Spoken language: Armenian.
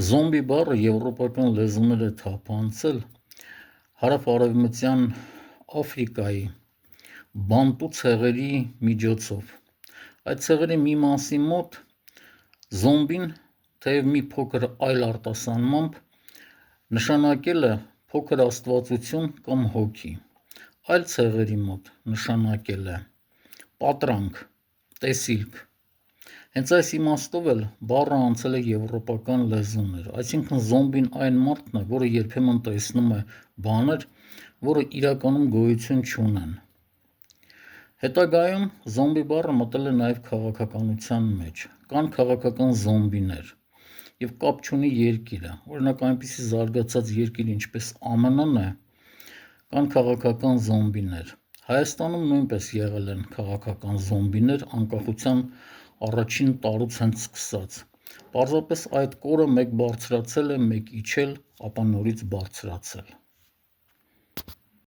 Զոմբի բառը եվրոպական լեզուներ է թափանցել հարավ-արևմտյան Աֆրիկայի բանտու ցեղերի միջոցով։ Այդ ցեղերի մի մասի մոտ զոմբին, թեև մի փոքր այլ արտասանմամբ, նշանակել է փոքր աստվածություն կամ հոգի, այլ ցեղերի մոտ նշանակել է պատրանք, տեսիլք։ Հենց այս իմաստով էլ բառը անցել է եվրոպական լեզուներ, այսինքն զոմբին այն մարդն է, որը երբեմն տեսնում է բաներ, որը իրականում գոյություն չունեն։ Հետագայում զոմբի բառը մտել է նաև քաղաքականության մեջ, կան քաղաքական զոմբիներ և կապ չունի երկիրը, օրինակ այնպիսի զարգացած երկիր ինչպես ԱՄՆ-ն է, կան քաղաքական զոմբիներ, Հայաստանում նույնպես եղել են քաղաքական զոմբիներ անկախության առաջին տարուց հենց սկսած, պարզապես այդ կորը մեկ բարձրացել է, մեկ իջել, ապա նորից բարձրացել։